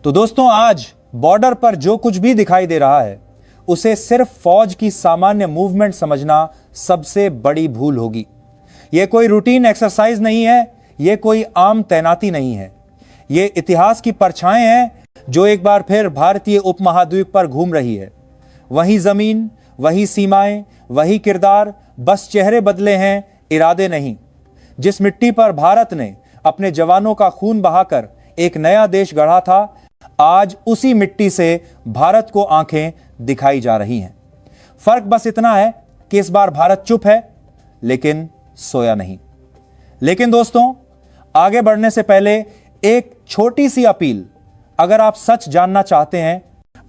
तो दोस्तों, आज बॉर्डर पर जो कुछ भी दिखाई दे रहा है उसे सिर्फ फौज की सामान्य मूवमेंट समझना सबसे बड़ी भूल होगी। यह कोई रूटीन एक्सरसाइज नहीं है, यह कोई आम तैनाती नहीं है। यह इतिहास की परछाएं हैं जो एक बार फिर भारतीय उपमहाद्वीप पर घूम रही है। वही जमीन, वही सीमाएं, वही किरदार, बस चेहरे बदले हैं, इरादे नहीं। जिस मिट्टी पर भारत ने अपने जवानों का खून बहाकर एक नया देश गढ़ा था, आज उसी मिट्टी से भारत को आंखें दिखाई जा रही हैं। फर्क बस इतना है कि इस बार भारत चुप है, लेकिन सोया नहीं। लेकिन दोस्तों, आगे बढ़ने से पहले एक छोटी सी अपील। अगर आप सच जानना चाहते हैं,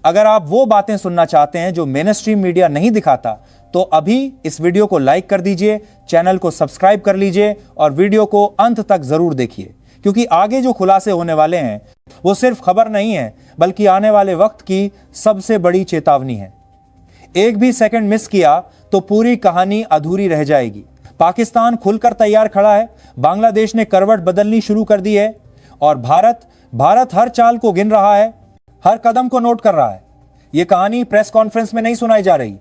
अगर आप वो बातें सुनना चाहते हैं जो मेनस्ट्रीम मीडिया नहीं दिखाता, तो अभी इस वीडियो को लाइक कर दीजिए, चैनल को सब्सक्राइब कर लीजिए और वीडियो को अंत तक जरूर देखिए, क्योंकि आगे जो खुलासे होने वाले हैं वो सिर्फ खबर नहीं है, बल्कि आने वाले वक्त की सबसे बड़ी चेतावनी है। एक भी सेकंड मिस किया तो पूरी कहानी अधूरी रह जाएगी। पाकिस्तान खुलकर तैयार खड़ा है, बांग्लादेश ने करवट बदलनी शुरू कर दी है और भारत हर चाल को गिन रहा है, हर कदम को नोट कर रहा है। यह कहानी प्रेस कॉन्फ्रेंस में नहीं सुनाई जा रही,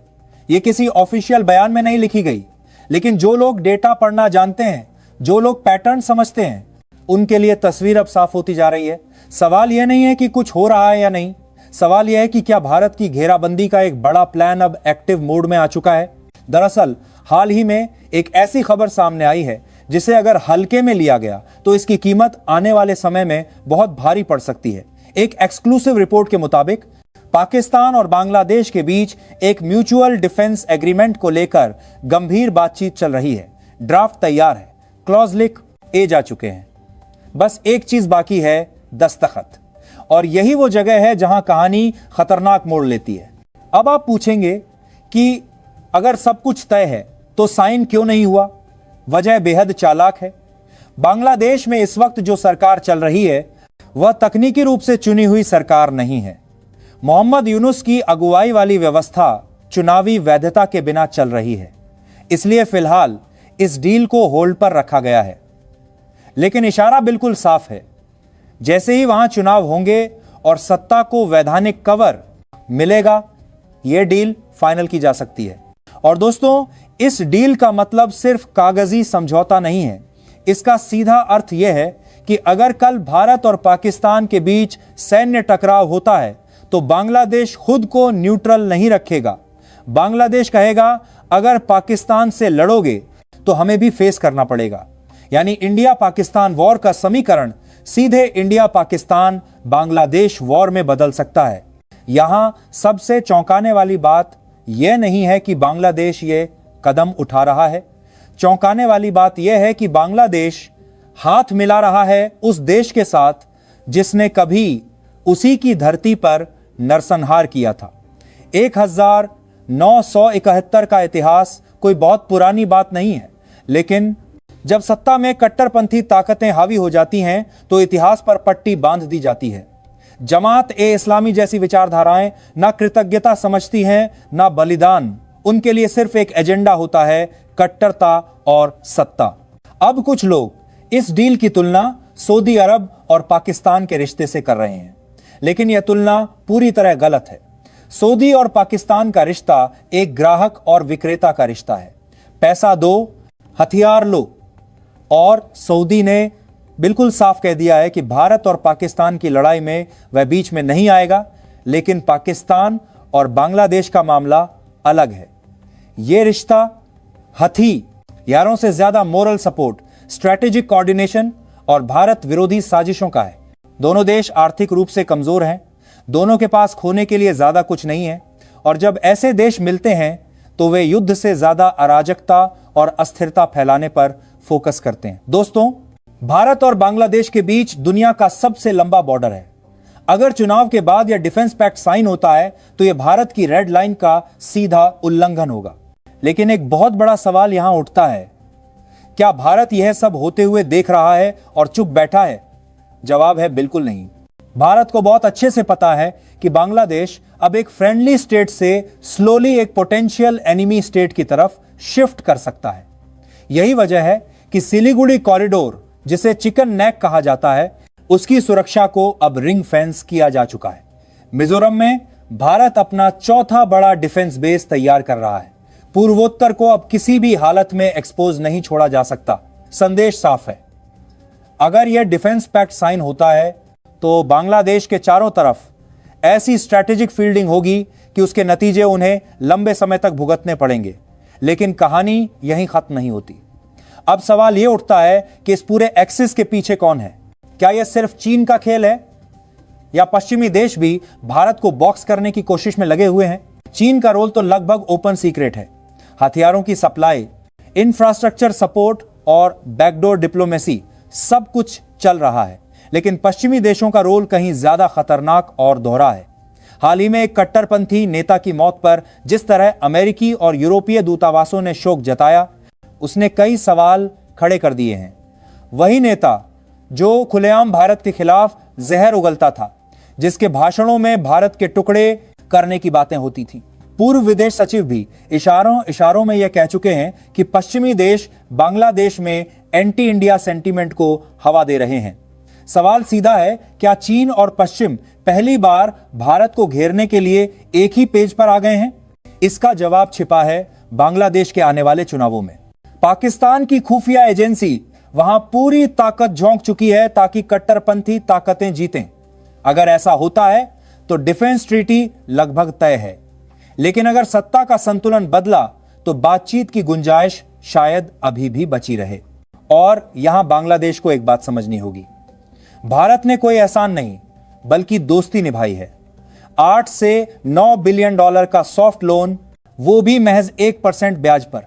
यह किसी ऑफिशियल बयान में नहीं लिखी गई, लेकिन जो लोग डेटा पढ़ना जानते हैं, जो लोग पैटर्न समझते हैं, उनके लिए तस्वीर अब साफ होती जा रही है। सवाल यह नहीं है कि कुछ हो रहा है या नहीं, सवाल यह है कि क्या भारत की घेराबंदी का एक बड़ा प्लान अब एक्टिव मोड में आ चुका है। दरअसल हाल ही में एक ऐसी खबर सामने आई है जिसे अगर हल्के में लिया गया तो इसकी कीमत आने वाले समय में बहुत भारी पड़ सकती है। एक एक्सक्लूसिव रिपोर्ट के मुताबिक पाकिस्तान और बांग्लादेश के बीच एक म्यूचुअल डिफेंस एग्रीमेंट को लेकर गंभीर बातचीत चल रही है। ड्राफ्ट तैयार है, क्लॉज लिख जा चुके हैं, बस एक चीज बाकी है, दस्तखत। और यही वो जगह है जहां कहानी खतरनाक मोड़ लेती है। अब आप पूछेंगे कि अगर सब कुछ तय है तो साइन क्यों नहीं हुआ? वजह बेहद चालाक है। बांग्लादेश में इस वक्त जो सरकार चल रही है वह तकनीकी रूप से चुनी हुई सरकार नहीं है। मोहम्मद यूनुस की अगुवाई वाली व्यवस्था चुनावी वैधता के बिना चल रही है, इसलिए फिलहाल इस डील को होल्ड पर रखा गया है। लेकिन इशारा बिल्कुल साफ है, जैसे ही वहां चुनाव होंगे और सत्ता को वैधानिक कवर मिलेगा, यह डील फाइनल की जा सकती है। और दोस्तों, इस डील का मतलब सिर्फ कागजी समझौता नहीं है। इसका सीधा अर्थ यह है कि अगर कल भारत और पाकिस्तान के बीच सैन्य टकराव होता है तो बांग्लादेश खुद को न्यूट्रल नहीं रखेगा। बांग्लादेश कहेगा, अगर पाकिस्तान से लड़ोगे तो हमें भी फेस करना पड़ेगा। यानी इंडिया पाकिस्तान वॉर का समीकरण सीधे इंडिया पाकिस्तान बांग्लादेश वॉर में बदल सकता है। यहां सबसे चौंकाने वाली बात यह नहीं है कि बांग्लादेश ये कदम उठा रहा है, चौंकाने वाली बात यह है कि बांग्लादेश हाथ मिला रहा है उस देश के साथ जिसने कभी उसी की धरती पर नरसंहार किया था। 1971 का इतिहास कोई बहुत पुरानी बात नहीं है, लेकिन जब सत्ता में कट्टरपंथी ताकतें हावी हो जाती हैं तो इतिहास पर पट्टी बांध दी जाती है। जमात ए इस्लामी जैसी विचारधाराएं ना कृतज्ञता समझती हैं, ना बलिदान। उनके लिए सिर्फ एक एजेंडा होता है, कट्टरता और सत्ता। अब कुछ लोग इस डील की तुलना सऊदी अरब और पाकिस्तान के रिश्ते से कर रहे हैं, लेकिन यह तुलना पूरी तरह गलत है। सऊदी और पाकिस्तान का रिश्ता एक ग्राहक और विक्रेता का रिश्ता है। पैसा दो, हथियार लो। और सऊदी ने बिल्कुल साफ कह दिया है कि भारत और पाकिस्तान की लड़ाई में वह बीच में नहीं आएगा, लेकिन पाकिस्तान और बांग्लादेश का मामला अलग है। यह रिश्ता हथियारों से ज्यादा मोरल सपोर्ट, स्ट्रैटेजिक कोऑर्डिनेशन और भारत विरोधी साजिशों का है। दोनों देश आर्थिक रूप से कमजोर हैं, दोनों के पास खोने के लिए ज्यादा कुछ नहीं है, और जब ऐसे देश मिलते हैं तो वे युद्ध से ज्यादा अराजकता और अस्थिरता फैलाने पर फोकस करते हैं। दोस्तों, भारत और बांग्लादेश के बीच दुनिया का सबसे लंबा बॉर्डर है। अगर चुनाव के बाद यह डिफेंस पैक्ट साइन होता है तो यह भारत की रेड लाइन का सीधा उल्लंघन होगा। लेकिन एक बहुत बड़ा सवाल यहां उठता है, क्या भारत यह सब होते हुए देख रहा है और चुप बैठा है? जवाब है बिल्कुल नहीं। भारत को बहुत अच्छे से पता है कि बांग्लादेश अब एक फ्रेंडली स्टेट से स्लोली एक पोटेंशियल एनिमी स्टेट की तरफ शिफ्ट कर सकता है। यही वजह है कि सिलीगुड़ी कॉरिडोर, जिसे चिकन नेक कहा जाता है, उसकी सुरक्षा को अब रिंग फेंस किया जा चुका है। मिजोरम में भारत अपना चौथा बड़ा डिफेंस बेस तैयार कर रहा है। पूर्वोत्तर को अब किसी भी हालत में एक्सपोज नहीं छोड़ा जा सकता। संदेश साफ है। अगर यह डिफेंस पैक्ट साइन होता है तो बांग्लादेश के चारों तरफ ऐसी स्ट्रैटेजिक फील्डिंग होगी कि उसके नतीजे उन्हें लंबे समय तक भुगतने पड़ेंगे। लेकिन कहानी यहीं खत्म नहीं होती। अब सवाल यह उठता है कि इस पूरे एक्सिस के पीछे कौन है? क्या यह सिर्फ चीन का खेल है या पश्चिमी देश भी भारत को बॉक्स करने की कोशिश में लगे हुए हैं? चीन का रोल तो लगभग ओपन सीक्रेट है। हथियारों की सप्लाई, इंफ्रास्ट्रक्चर सपोर्ट और बैकडोर डिप्लोमेसी सब कुछ चल रहा है। लेकिन पश्चिमी देशों का रोल कहीं ज्यादा खतरनाक और दोहरा है। हाल ही में एक कट्टरपंथी नेता की मौत पर जिस तरह अमेरिकी और यूरोपीय दूतावासों ने शोक जताया, उसने कई सवाल खड़े कर दिए हैं। वही नेता जो खुलेआम भारत के खिलाफ जहर उगलता था, जिसके भाषणों में भारत के टुकड़े करने की बातें होती थी। पूर्व विदेश सचिव भी इशारों में यह कह चुके हैं कि पश्चिमी देश बांग्लादेश में एंटी इंडिया सेंटीमेंट को हवा दे रहे हैं। सवाल सीधा है, क्या चीन और पश्चिम पहली बार भारत को घेरने के लिए एक ही पेज पर आ गए हैं? इसका जवाब छिपा है बांग्लादेश के आने वाले चुनावों में। पाकिस्तान की खुफिया एजेंसी वहां पूरी ताकत झोंक चुकी है ताकि कट्टरपंथी ताकतें जीतें। अगर ऐसा होता है तो डिफेंस ट्रीटी लगभग तय है। लेकिन अगर सत्ता का संतुलन बदला तो बातचीत की गुंजाइश शायद अभी भी बची रहे। और यहां बांग्लादेश को एक बात समझनी होगी, भारत ने कोई एहसान नहीं बल्कि दोस्ती निभाई है। 8 से 9 बिलियन डॉलर का सॉफ्ट लोन, वो भी महज 1% ब्याज पर।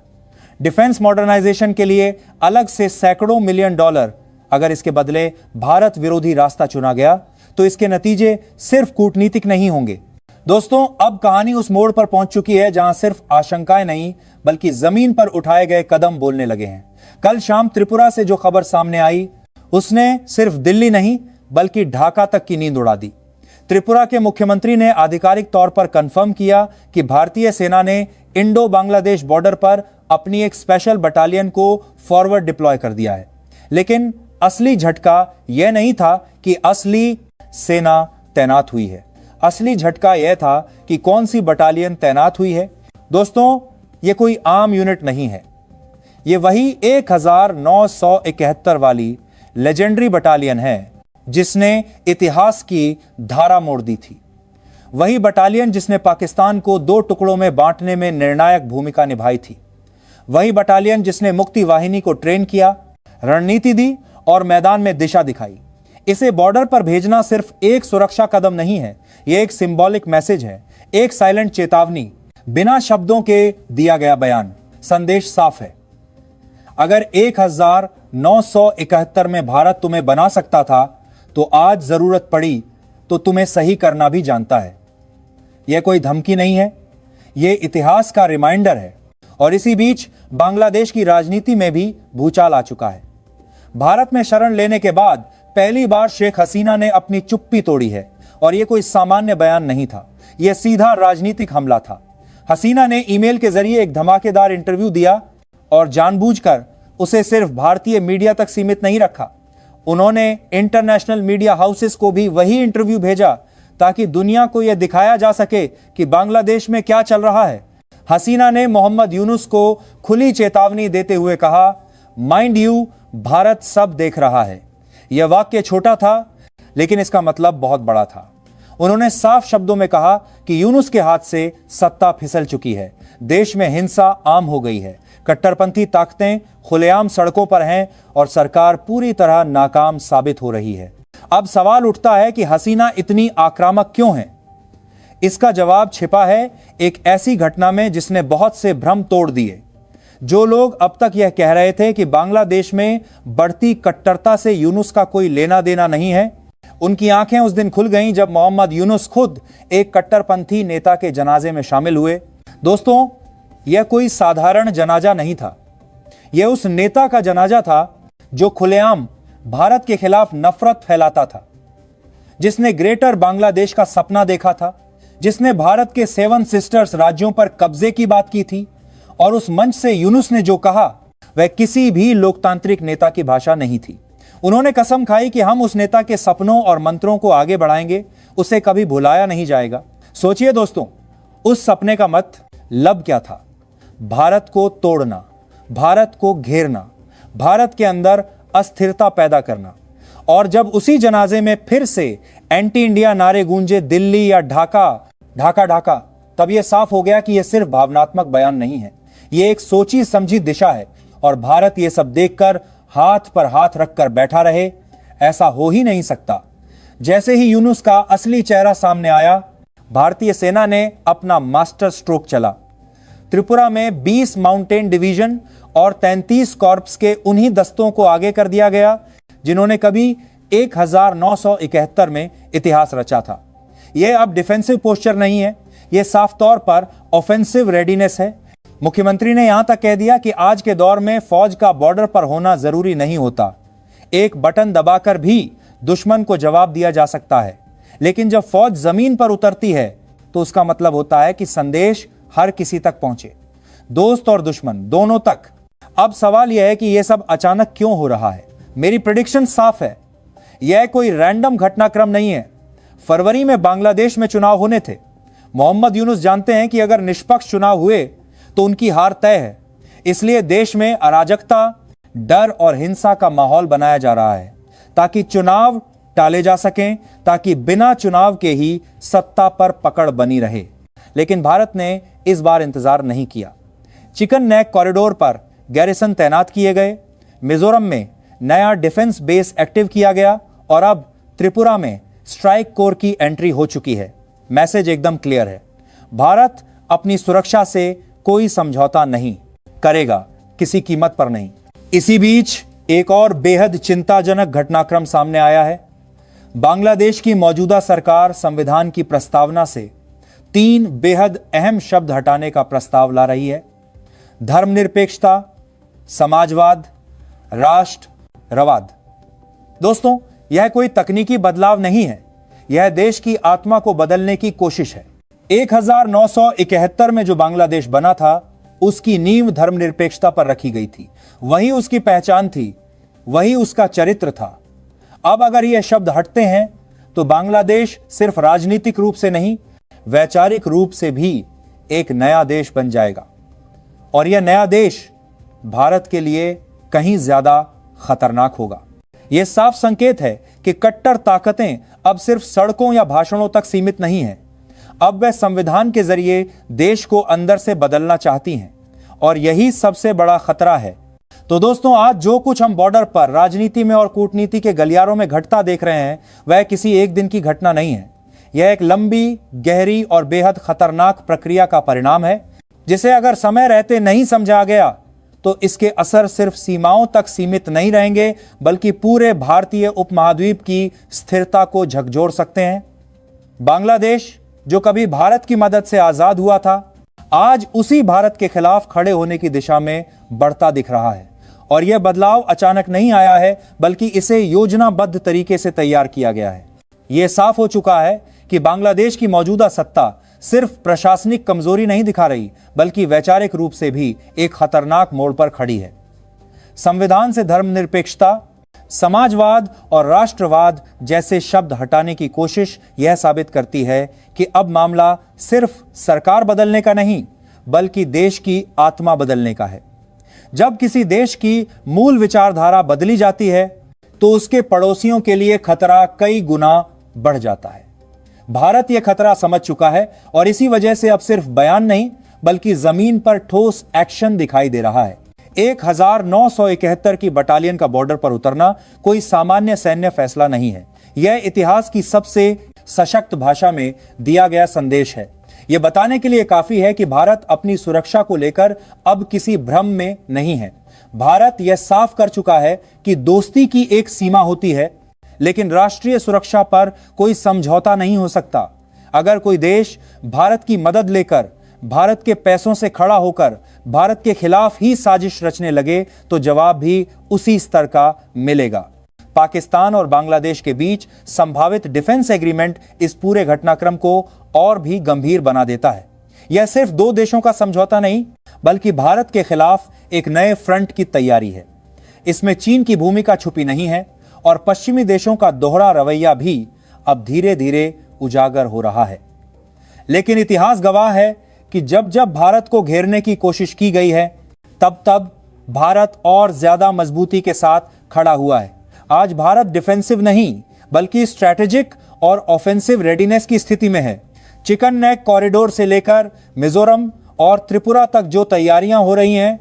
डिफेंस मॉडर्नाइजेशन के लिए अलग से सैकड़ों मिलियन डॉलर। अगर इसके बदले भारत विरोधी रास्ता चुना गया तो इसके नतीजे सिर्फ कूटनीतिक नहीं होंगे। दोस्तों, अब कहानी उस मोड़ पर पहुंच चुकी है जहां सिर्फ आशंकाएं नहीं बल्कि जमीन पर उठाए गए कदम बोलने लगे हैं। कल शाम त्रिपुरा से जो खबर सामने आई उसने सिर्फ दिल्ली नहीं बल्कि ढाका तक की नींद उड़ा दी। त्रिपुरा के मुख्यमंत्री ने आधिकारिक तौर पर कंफर्म किया कि भारतीय सेना ने इंडो बांग्लादेश बॉर्डर पर अपनी एक स्पेशल बटालियन को फॉरवर्ड डिप्लॉय कर दिया है। लेकिन असली झटका यह नहीं था कि असली सेना तैनात हुई है। असली झटका यह था कि कौन सी बटालियन तैनात हुई है। दोस्तों, यह कोई आम यूनिट नहीं है। यह वही 1971 वाली लेजेंडरी बटालियन है जिसने इतिहास की धारा मोड़ दी थी। वही बटालियन जिसने पाकिस्तान को 2 टुकड़ों में बांटने में निर्णायक भूमिका निभाई थी। वही बटालियन जिसने मुक्ति वाहिनी को ट्रेन किया, रणनीति दी और मैदान में दिशा दिखाई। इसे बॉर्डर पर भेजना सिर्फ एक सुरक्षा कदम नहीं है, यह एक सिंबॉलिक मैसेज है, एक साइलेंट चेतावनी, बिना शब्दों के दिया गया बयान। संदेश साफ है। अगर 1971 में भारत तुम्हें बना सकता था तो आज जरूरत पड़ी तो तुम्हें सही करना भी जानता है। यह कोई धमकी नहीं है, यह इतिहास का रिमाइंडर है। और इसी बीच बांग्लादेश की राजनीति में भी भूचाल आ चुका है। भारत में शरण लेने के बाद पहली बार शेख हसीना ने अपनी चुप्पी तोड़ी है। और यह कोई सामान्य बयान नहीं था, यह सीधा राजनीतिक हमला था। हसीना ने ईमेल के जरिए एक धमाकेदार इंटरव्यू दिया और जानबूझकर उसे सिर्फ भारतीय मीडिया तक सीमित नहीं रखा। उन्होंने इंटरनेशनल मीडिया हाउसेस को भी वही इंटरव्यू भेजा ताकि दुनिया को यह दिखाया जा सके कि बांग्लादेश में क्या चल रहा है। हसीना ने मोहम्मद यूनुस को खुली चेतावनी देते हुए कहा, माइंड यू, भारत सब देख रहा है। यह वाक्य छोटा था लेकिन इसका मतलब बहुत बड़ा था। उन्होंने साफ शब्दों में कहा कि यूनुस के हाथ से सत्ता फिसल चुकी है, देश में हिंसा आम हो गई है, कट्टरपंथी ताकतें खुलेआम सड़कों पर हैं और सरकार पूरी तरह नाकाम साबित हो रही है। अब सवाल उठता है कि हसीना इतनी आक्रामक क्यों है? इसका जवाब छिपा है एक ऐसी घटना में जिसने बहुत से भ्रम तोड़ दिए। जो लोग अब तक यह कह रहे थे कि बांग्लादेश में बढ़ती कट्टरता से यूनुस का कोई लेना देना नहीं है, उनकी आंखें उस दिन खुल गईं जब मोहम्मद यूनुस खुद एक कट्टरपंथी नेता के जनाजे में शामिल हुए। दोस्तों, यह कोई साधारण जनाजा नहीं था, यह उस नेता का जनाजा था जो खुलेआम भारत के खिलाफ नफरत फैलाता था, जिसने ग्रेटर बांग्लादेश का सपना देखा था, जिसने भारत के 7 सिस्टर्स राज्यों पर कब्जे की बात की थी। और उस मंच से यूनुस ने जो कहा वह किसी भी लोकतांत्रिक नेता की भाषा नहीं थी। उन्होंने कसम खाई कि हम उस नेता के सपनों और मंत्रों को आगे बढ़ाएंगे, उसे कभी भुलाया नहीं जाएगा। सोचिए दोस्तों, उस सपने का मतलब क्या था? भारत को तोड़ना, भारत को घेरना, भारत के अंदर अस्थिरता पैदा करना। और जब उसी जनाजे में फिर से एंटी इंडिया नारे गूंजे दिल्ली या ढाका ढाका ढाका, तब यह साफ हो गया कि यह सिर्फ भावनात्मक बयान नहीं है, यह एक सोची समझी दिशा है। और भारत यह सब देखकर हाथ पर हाथ रखकर बैठा रहे, ऐसा हो ही नहीं सकता। जैसे ही यूनुस का असली चेहरा सामने आया, भारतीय सेना ने अपना मास्टर स्ट्रोक चला। त्रिपुरा में 20 माउंटेन डिवीजन और 33 कॉर्प्स के उन्हीं दस्तों को आगे कर दिया गया जिन्होंने कभी 1971 में इतिहास रचा था। यह अब डिफेंसिव पोस्चर नहीं है, यह साफ तौर पर ऑफेंसिव रेडीनेस है। मुख्यमंत्री ने यहां तक कह दिया कि आज के दौर में फौज का बॉर्डर पर होना जरूरी नहीं होता। एक बटन दबाकर भी दुश्मन को जवाब दिया जा सकता है, लेकिन जब फौज जमीन पर उतरती है तो उसका मतलब होता है कि संदेश हर किसी तक पहुंचे, दोस्त और दुश्मन दोनों तक। अब सवाल यह है कि यह सब अचानक क्यों हो रहा है? मेरी प्रेडिक्शन साफ है, यह कोई रैंडम घटनाक्रम नहीं है। फरवरी में बांग्लादेश में चुनाव होने थे। मोहम्मद यूनुस जानते हैं कि अगर निष्पक्ष चुनाव हुए तो उनकी हार तय है। इसलिए देश में अराजकता, डर और हिंसा का माहौल बनाया जा रहा है ताकि चुनाव टाले जा सकें, ताकि बिना चुनाव के ही सत्ता पर पकड़ बनी रहे। लेकिन भारत ने इस बार इंतजार नहीं किया। चिकन नेक कॉरिडोर पर गैरिसन तैनात किए गए, मिजोरम में नया डिफेंस बेस एक्टिव किया गया और अब त्रिपुरा में स्ट्राइक कोर की एंट्री हो चुकी है। मैसेज एकदम क्लियर है, भारत अपनी सुरक्षा से कोई समझौता नहीं करेगा, किसी कीमत पर नहीं। इसी बीच एक और बेहद चिंताजनक घटनाक्रम सामने आया है। बांग्लादेश की मौजूदा सरकार संविधान की प्रस्तावना से 3 बेहद अहम शब्द हटाने का प्रस्ताव ला रही है: धर्मनिरपेक्षता, समाजवाद, राष्ट्रवाद। दोस्तों, यह कोई तकनीकी बदलाव नहीं है, यह देश की आत्मा को बदलने की कोशिश है। 1971 में जो बांग्लादेश बना था, उसकी नींव धर्मनिरपेक्षता पर रखी गई थी। वही उसकी पहचान थी, वही उसका चरित्र था। अब अगर यह शब्द हटते हैं तो बांग्लादेश सिर्फ राजनीतिक रूप से नहीं, वैचारिक रूप से भी एक नया देश बन जाएगा। और यह नया देश भारत के लिए कहीं ज्यादा खतरनाक होगा। यह साफ संकेत है कि कट्टर ताकतें अब सिर्फ सड़कों या भाषणों तक सीमित नहीं हैं। अब वह संविधान के जरिए देश को अंदर से बदलना चाहती हैं, और यही सबसे बड़ा खतरा है। तो दोस्तों, आज जो कुछ हम बॉर्डर पर राजनीति में और कूटनीति के गलियारों में घटता देख रहे हैं, वह किसी एक दिन की घटना नहीं है। यह एक लंबी, गहरी और बेहद खतरनाक प्रक्रिया का परिणाम है, जिसे अगर समय रहते नहीं समझा गया तो इसके असर सिर्फ सीमाओं तक सीमित नहीं रहेंगे, बल्कि पूरे भारतीय उपमहाद्वीप की स्थिरता को झकझोर सकते हैं। बांग्लादेश, जो कभी भारत की मदद से आजाद हुआ था, आज उसी भारत के खिलाफ खड़े होने की दिशा में बढ़ता दिख रहा है। और यह बदलाव अचानक नहीं आया है, बल्कि इसे योजनाबद्ध तरीके से तैयार किया गया है। यह साफ हो चुका है कि बांग्लादेश की मौजूदा सत्ता सिर्फ प्रशासनिक कमजोरी नहीं दिखा रही, बल्कि वैचारिक रूप से भी एक खतरनाक मोड़ पर खड़ी है। संविधान से धर्मनिरपेक्षता, समाजवाद और राष्ट्रवाद जैसे शब्द हटाने की कोशिश यह साबित करती है कि अब मामला सिर्फ सरकार बदलने का नहीं, बल्कि देश की आत्मा बदलने का है। जब किसी देश की मूल विचारधारा बदली जाती है, तो उसके पड़ोसियों के लिए खतरा कई गुना बढ़ जाता है। भारत यह खतरा समझ चुका है, और इसी वजह से अब सिर्फ बयान नहीं, बल्कि जमीन पर ठोस एक्शन दिखाई दे रहा है। 1971 की बटालियन का बॉर्डर पर उतरना कोई सामान्य सैन्य फैसला नहीं है। यह इतिहास की सबसे सशक्त भाषा में दिया गया संदेश है। यह बताने के लिए काफी है कि भारत अपनी सुरक्षा को लेकर अब किसी भ्रम में नहीं है। भारत यह साफ कर चुका है कि दोस्ती की एक सीमा होती है, लेकिन राष्ट्रीय सुरक्षा पर कोई समझौता नहीं हो सकता। अगर कोई देश भारत की मदद लेकर, भारत के पैसों से खड़ा होकर भारत के खिलाफ ही साजिश रचने लगे, तो जवाब भी उसी स्तर का मिलेगा। पाकिस्तान और बांग्लादेश के बीच संभावित डिफेंस एग्रीमेंट इस पूरे घटनाक्रम को और भी गंभीर बना देता है। यह सिर्फ 2 देशों का समझौता नहीं, बल्कि भारत के खिलाफ एक नए फ्रंट की तैयारी है। इसमें चीन की भूमिका छुपी नहीं है, और पश्चिमी देशों का दोहरा रवैया भी अब धीरे धीरे उजागर हो रहा है। लेकिन इतिहास गवाह है कि जब जब भारत को घेरने की कोशिश की गई है, तब तब भारत और ज्यादा मजबूती के साथ खड़ा हुआ है। आज भारत डिफेंसिव नहीं बल्कि स्ट्रैटेजिक और ऑफेंसिव रेडीनेस की स्थिति में है। चिकन नेक कॉरिडोर से लेकर मिजोरम और त्रिपुरा तक जो तैयारियां हो रही हैं,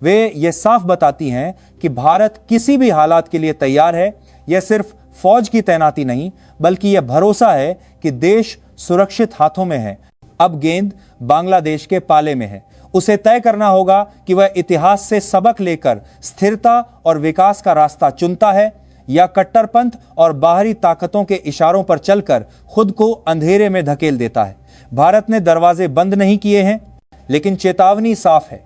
वे ये साफ बताती हैं कि भारत किसी भी हालात के लिए तैयार है। यह सिर्फ फौज की तैनाती नहीं बल्कि यह भरोसा है कि देश सुरक्षित हाथों में है। अब गेंद बांग्लादेश के पाले में है। उसे तय करना होगा कि वह इतिहास से सबक लेकर स्थिरता और विकास का रास्ता चुनता है या कट्टरपंथ और बाहरी ताकतों के इशारों पर चलकर खुद को अंधेरे में धकेल देता है। भारत ने दरवाजे बंद नहीं किए हैं, लेकिन चेतावनी साफ है।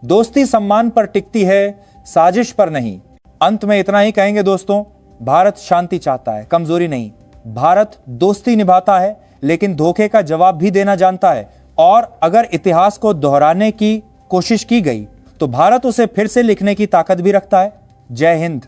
दोस्ती सम्मान पर टिकती है, साजिश पर नहीं। अंत में इतना ही कहेंगे दोस्तों, भारत शांति चाहता है, कमजोरी नहीं। भारत दोस्ती निभाता है लेकिन धोखे का जवाब भी देना जानता है। और अगर इतिहास को दोहराने की कोशिश की गई तो भारत उसे फिर से लिखने की ताकत भी रखता है। जय हिंद।